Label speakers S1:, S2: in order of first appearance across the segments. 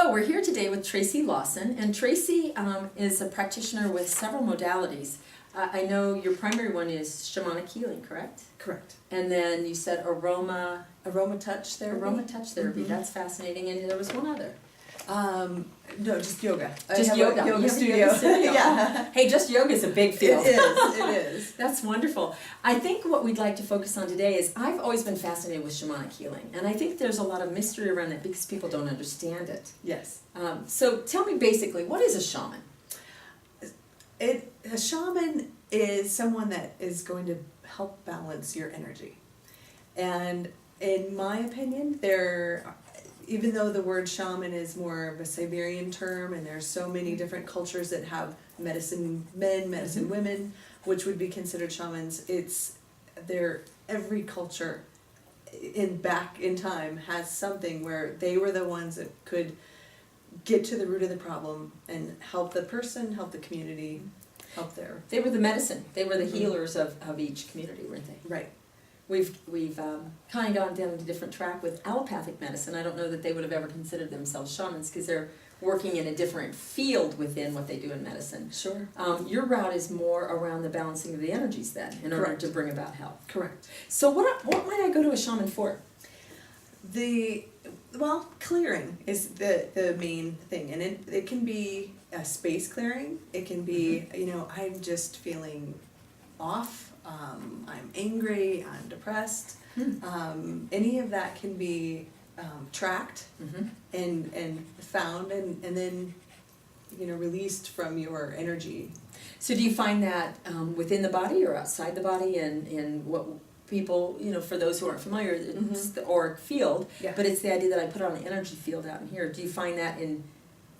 S1: So we're here today with Tracy Lawson, and Tracy is a practitioner with several modalities. I know your primary one is shamanic healing, correct?
S2: Correct.
S1: And then you said Aroma
S2: Touch therapy.
S1: Aroma Touch therapy. That's fascinating. And there was one other.
S2: No, just yoga.
S1: Just
S2: I have
S1: yoga.
S2: A
S1: You
S2: yoga
S1: have a
S2: studio.
S1: yoga studio.
S2: Yeah.
S1: Hey, just yoga is a big field.
S2: It is.
S1: That's wonderful. I think what we'd like to focus on today is I've always been fascinated with shamanic healing, and I think there's a lot of mystery around it because people don't understand it.
S2: Yes.
S1: So tell me basically, what is a shaman?
S2: A shaman is someone that is going to help balance your energy. And in my opinion, even though the word shaman is more of a Siberian term, and there's so many different cultures that have medicine men, medicine women, which would be considered shamans, every culture back in time has something where they were the ones that could get to the root of the problem and help the person, help the community, help their...
S1: They were the medicine. They were the healers of each community, weren't they?
S2: Right.
S1: We've kind of gone down a different track with allopathic medicine. I don't know that they would have ever considered themselves shamans because they're working in a different field within what they do in medicine.
S2: Sure.
S1: Your route is more around the balancing of the energies then, in order
S2: Correct.
S1: to bring about health.
S2: Correct.
S1: So what might I go to a shaman for?
S2: Clearing is the main thing, and it can be a space clearing. It can be, I'm just feeling off. I'm angry. I'm depressed. Any of that can be tracked and found and then released from your energy.
S1: So do you find that within the body or outside the body, and what people, for those who aren't familiar, it's the auric field, but it's the idea that I put on an energy field out in here. Do you find that in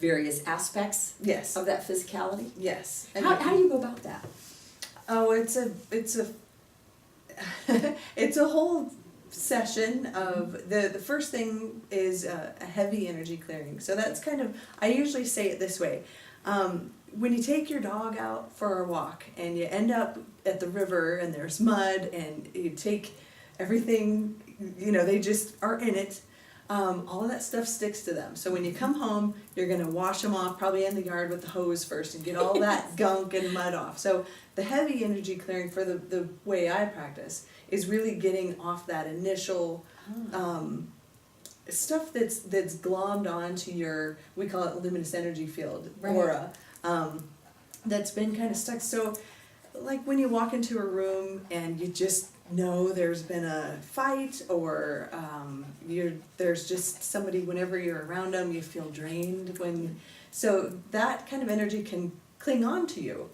S1: various aspects
S2: Yes.
S1: of that physicality?
S2: Yes.
S1: How do you go about that?
S2: Oh, it's a it's a whole session of the first thing is a heavy energy clearing. So that's I usually say it this way. When you take your dog out for a walk and you end up at the river and there's mud and you take everything, they just are in it, all of that stuff sticks to them. So when you come home, you're going to wash them off, probably in the yard with the hose first, and get all that gunk and mud off. So the heavy energy clearing for the way I practice is really getting off that initial stuff that's glommed onto your, we call it luminous energy field, aura, that's been kind of stuck. So like when you walk into a room and you just know there's been a fight, or there's just somebody, whenever you're around them you feel drained, so that kind of energy can cling on to you.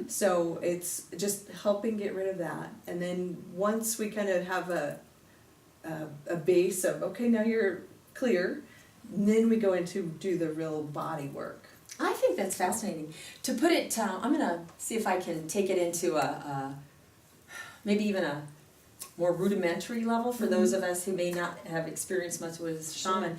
S2: So it's just helping get rid of that, and then once we kind of have a base of, okay, now you're clear, then we go into do the real body work.
S1: I think that's fascinating. To put it, I'm going to see if I can take it into maybe even a more rudimentary level for those of us who may not have experienced much with shaman.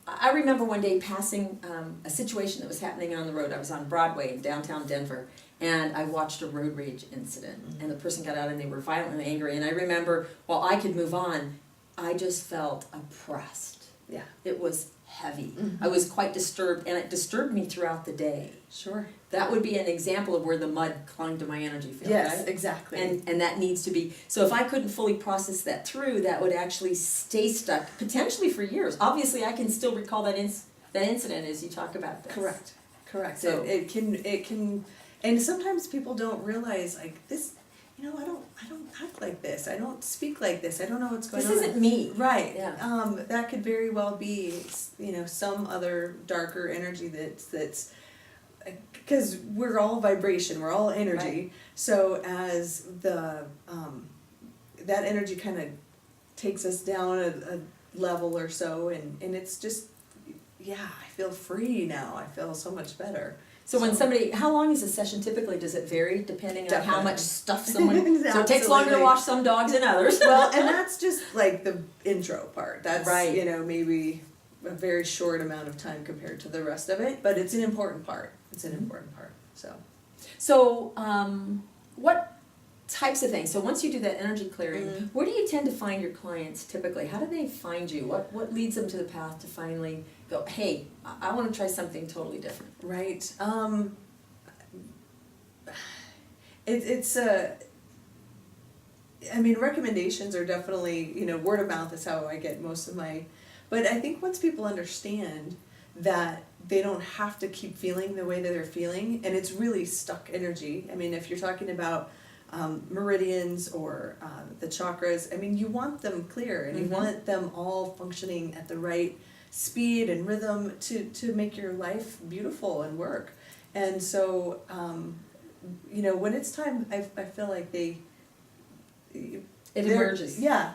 S1: I remember one day passing a situation that was happening on the road. I was on Broadway in downtown Denver, and I watched a road rage incident, and the person got out and they were violently angry, and I remember, while I could move on, I just felt oppressed.
S2: Yeah.
S1: It was heavy. I was quite disturbed, and it disturbed me throughout the day.
S2: Sure.
S1: That would be an example of where the mud clung to my energy field,
S2: Yes,
S1: right?
S2: exactly.
S1: And that needs to be, so if I couldn't fully process that through, that would actually stay stuck, potentially for years. Obviously, I can still recall that incident as you talk about this.
S2: Correct.
S1: So
S2: it can, and sometimes people don't realize, like, this, I don't act like this. I don't speak like this. I don't know what's going on.
S1: This isn't me.
S2: Right.
S1: Yeah.
S2: That could very well be, some other darker energy that's because we're all vibration, we're all energy.
S1: Right.
S2: So as that energy kind of takes us down a level or so, and it's just, I feel free now. I feel so much better.
S1: So when somebody, how long is a session typically? Does it vary depending on how much stuff someone, so it takes longer to wash some dogs than others?
S2: Well, and that's just like the intro part. That's,
S1: right.
S2: Maybe a very short amount of time compared to the rest of it, but it's an important part. So
S1: So, what types of things. So once you do that energy clearing, where do you tend to find your clients typically? How do they find you? What leads them to the path to finally go, hey, I want to try something totally different?
S2: Right. It's I mean, recommendations are definitely, word of mouth is how I get most of my, but I think once people understand that they don't have to keep feeling the way that they're feeling, and it's really stuck energy. I mean, if you're talking about meridians or the chakras, I mean, you want them clear, and you want them all functioning at the right speed and rhythm to make your life beautiful and work. And so, when it's time, I feel like it
S1: emerges.
S2: Yeah,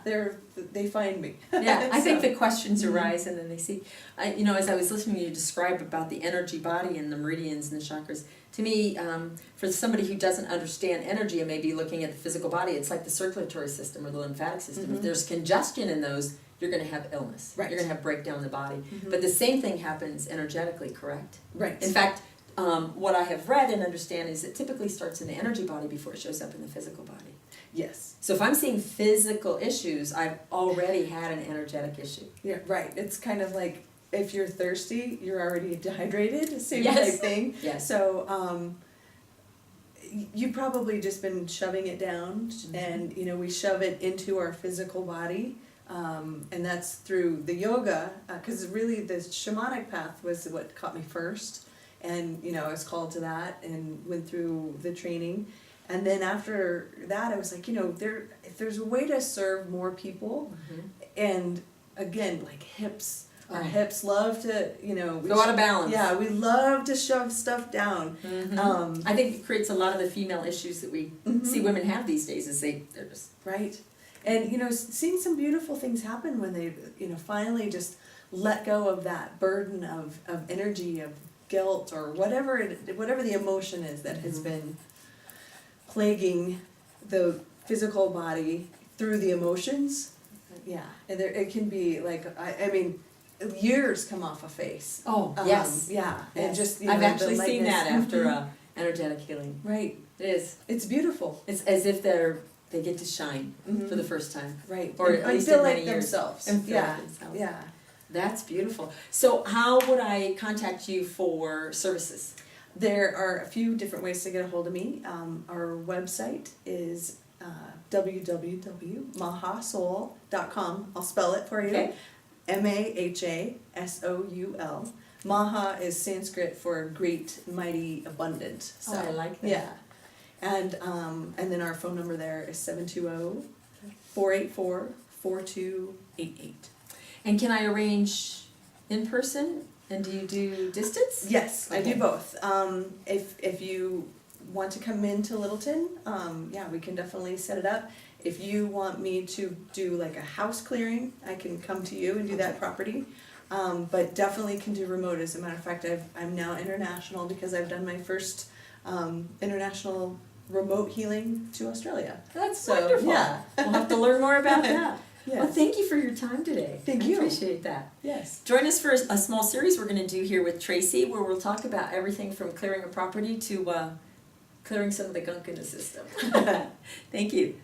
S2: they find me.
S1: Yeah, I think the questions arise, and then they see. As I was listening to you describe about the energy body and the meridians and the chakras, to me, for somebody who doesn't understand energy and maybe looking at the physical body, it's like the circulatory system or the lymphatic system. If there's congestion in those, you're going to have illness.
S2: Right.
S1: You're going to have breakdown in the body. But the same thing happens energetically, correct?
S2: Right.
S1: In fact, what I have read and understand is it typically starts in the energy body before it shows up in the physical body.
S2: Yes.
S1: So if I'm seeing physical issues, I've already had an energetic issue.
S2: Yeah, right. It's kind of like if you're thirsty, you're already dehydrated, same
S1: Yes.
S2: type thing.
S1: Yes.
S2: So you've probably just been shoving it down, and we shove it into our physical body, and that's through the yoga, because really the shamanic path was what caught me first, and I was called to that and went through the training. And then after that, I was like, if there's a way to serve more people, and again, like hips, our hips love to,
S1: Go out of balance.
S2: Yeah, we love to shove stuff down.
S1: I think it creates a lot of the female issues that we see women have these days. Is they're just
S2: right, and seeing some beautiful things happen when they, finally just let go of that burden of energy, of guilt, or whatever the emotion is that has been plaguing the physical body through the emotions. Yeah, and it can be like, I mean, years come off a face.
S1: Oh, yes.
S2: Yeah,
S1: Yes.
S2: and just
S1: I've
S2: the
S1: actually seen
S2: lightness.
S1: that after energetic healing.
S2: Right,
S1: It is.
S2: it's beautiful.
S1: It's as if they get to shine for the first time.
S2: Right,
S1: Or at
S2: and
S1: least
S2: feel
S1: in
S2: like
S1: many years.
S2: themselves.
S1: And feel
S2: Yeah,
S1: like themselves.
S2: yeah.
S1: That's beautiful. So how would I contact you for services?
S2: There are a few different ways to get a hold of me. Our website is www.mahasoul.com. I'll spell it for you.
S1: Okay.
S2: Mahasoul. Maha is Sanskrit for great, mighty, abundant. So,
S1: I like that.
S2: Yeah. And then our phone number there is 720-484-4288.
S1: And can I arrange in person? And do you do distance?
S2: Yes, I
S1: Okay.
S2: do both. If you want to come into Littleton, we can definitely set it up. If you want me to do like a house clearing, I can come to you and do that property. But definitely can do remote. As a matter of fact, I'm now international because I've done my first international remote healing to Australia.
S1: That's
S2: So,
S1: wonderful.
S2: yeah.
S1: We'll have to learn more about that.
S2: Yes.
S1: Well, thank you for your time today.
S2: Thank
S1: I
S2: you.
S1: appreciate that.
S2: Yes.
S1: Join us for a small series we're going to do here with Tracy, where we'll talk about everything from clearing a property to clearing some of the gunk in the system. Thank you.